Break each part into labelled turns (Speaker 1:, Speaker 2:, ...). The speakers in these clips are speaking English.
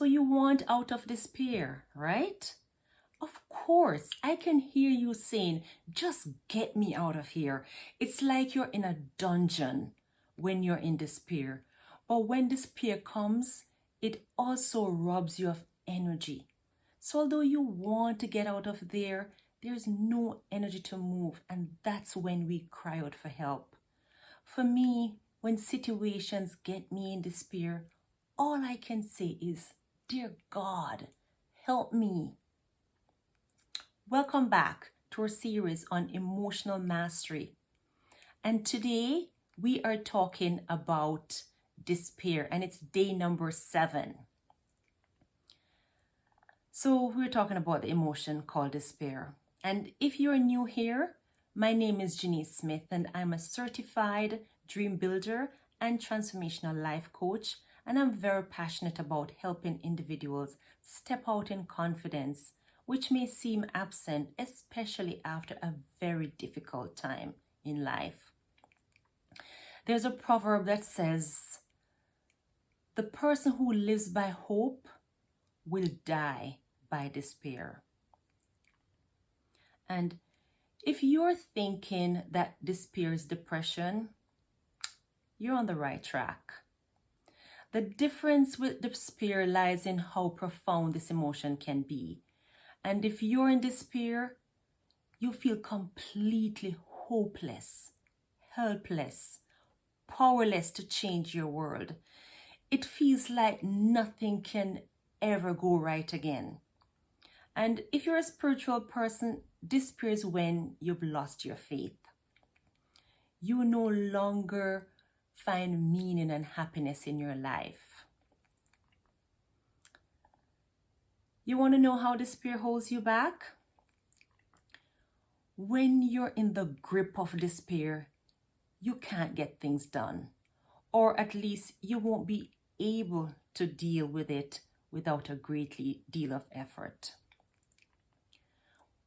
Speaker 1: So you want out of despair, right? Of course, I can hear you saying, just get me out of here. It's like you're in a dungeon when you're in despair. But when despair comes, it also robs you of energy. So although you want to get out of there, there's no energy to move, and that's when we cry out for help. For me, when situations get me in despair, all I can say is, dear God, help me. Welcome back to our series on emotional mastery. And today we are talking about despair, and it's day number 7. So we're talking about the emotion called despair. And if you're new here, my name is Genese Smith, and I'm a certified dream builder and transformational life coach. And I'm very passionate about helping individuals step out in confidence, which may seem absent, especially after a very difficult time in life. There's a proverb that says, the person who lives by hope will die by despair. And if you're thinking that despair is depression, you're on the right track. The difference with despair lies in how profound this emotion can be. And if you're in despair, you feel completely hopeless, helpless, powerless to change your world. It feels like nothing can ever go right again. And if you're a spiritual person, despair is when you've lost your faith. You no longer find meaning and happiness in your life. You want to know how despair holds you back? When you're in the grip of despair, you can't get things done, or at least you won't be able to deal with it without a great deal of effort.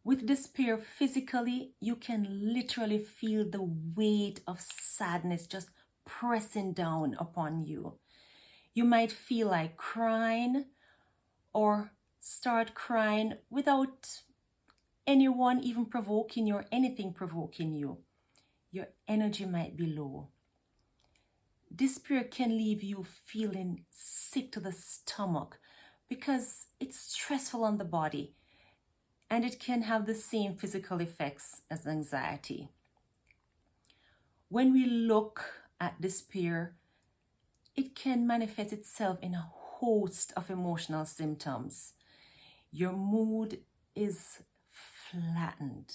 Speaker 1: With despair, physically, you can literally feel the weight of sadness just pressing down upon you. You might feel like crying or start crying without anyone even provoking you or anything provoking you. Your energy might be low. Despair can leave you feeling sick to the stomach because it's stressful on the body, and it can have the same physical effects as anxiety. When we look at despair, it can manifest itself in a host of emotional symptoms. Your mood is flattened.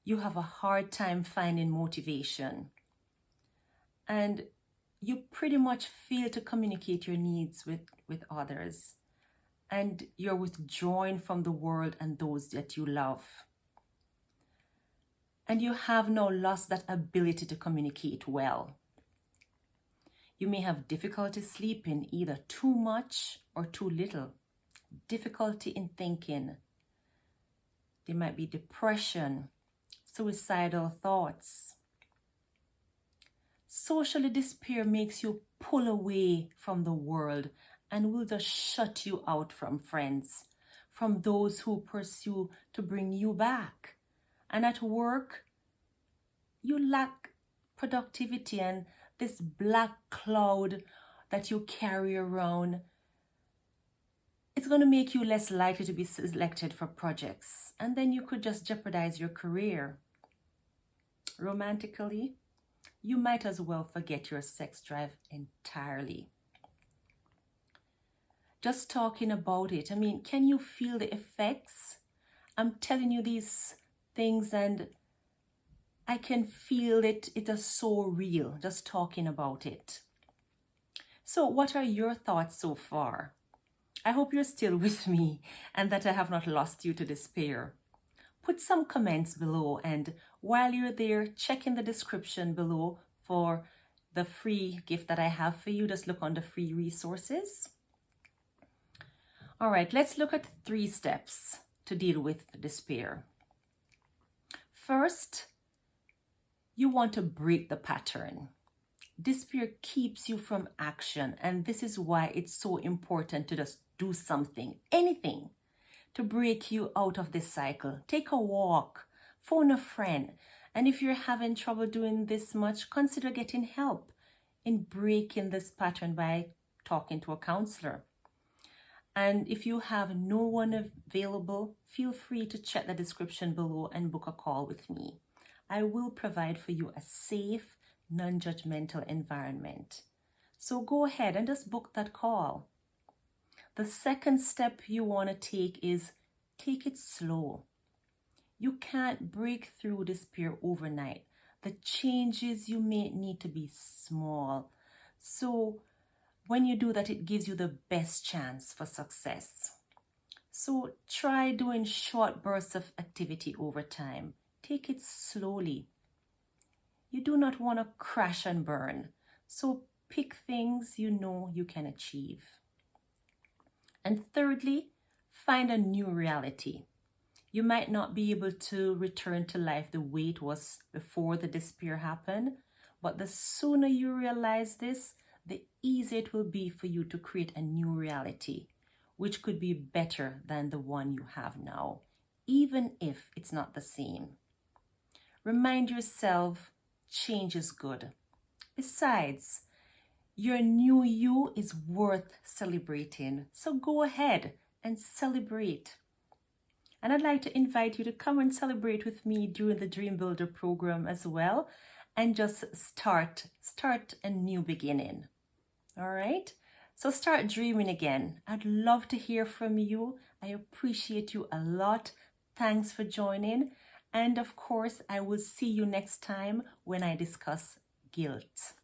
Speaker 1: You have a hard time finding motivation. And you pretty much fail to communicate your needs with others. And you're withdrawing from the world and those that you love. And you have now lost that ability to communicate well. You may have difficulty sleeping, either too much or too little. Difficulty in thinking. There might be depression, suicidal thoughts. Socially, despair makes you pull away from the world and will just shut you out from friends, from those who pursue to bring you back. And at work, you lack productivity, and this black cloud that you carry around, it's going to make you less likely to be selected for projects. And then you could just jeopardize your career. Romantically, you might as well forget your sex drive entirely. Just talking about it, can you feel the effects? I'm telling you these things and I can feel it. It is so real, just talking about it. So what are your thoughts so far? I hope you're still with me and that I have not lost you to despair. Put some comments below, and while you're there, check in the description below for the free gift that I have for you. Just look on the free resources. All right, let's look at 3 steps to deal with despair. First, you want to break the pattern. Despair keeps you from action, and this is why it's so important to just do something, anything, to break you out of this cycle. Take a walk, phone a friend, and if you're having trouble doing this much, consider getting help in breaking this pattern by talking to a counselor. And if you have no one available, feel free to check the description below and book a call with me. I will provide for you a safe, non-judgmental environment. So go ahead and just book that call. The second step you want to take is take it slow. You can't break through despair overnight. The changes you may need to be small. So when you do that, it gives you the best chance for success. So try doing short bursts of activity over time. Take it slowly. You do not want to crash and burn. So pick things you know you can achieve. And thirdly, find a new reality. You might not be able to return to life the way it was before the despair happened, but the sooner you realize this, the easier it will be for you to create a new reality, which could be better than the one you have now, even if it's not the same. Remind yourself, change is good. Besides, your new you is worth celebrating, so go ahead and celebrate. And I'd like to invite you to come and celebrate with me during the Dream Builder program as well, and just start a new beginning. All right? So start dreaming again. I'd love to hear from you. I appreciate you a lot. Thanks for joining. And of course, I will see you next time when I discuss guilt.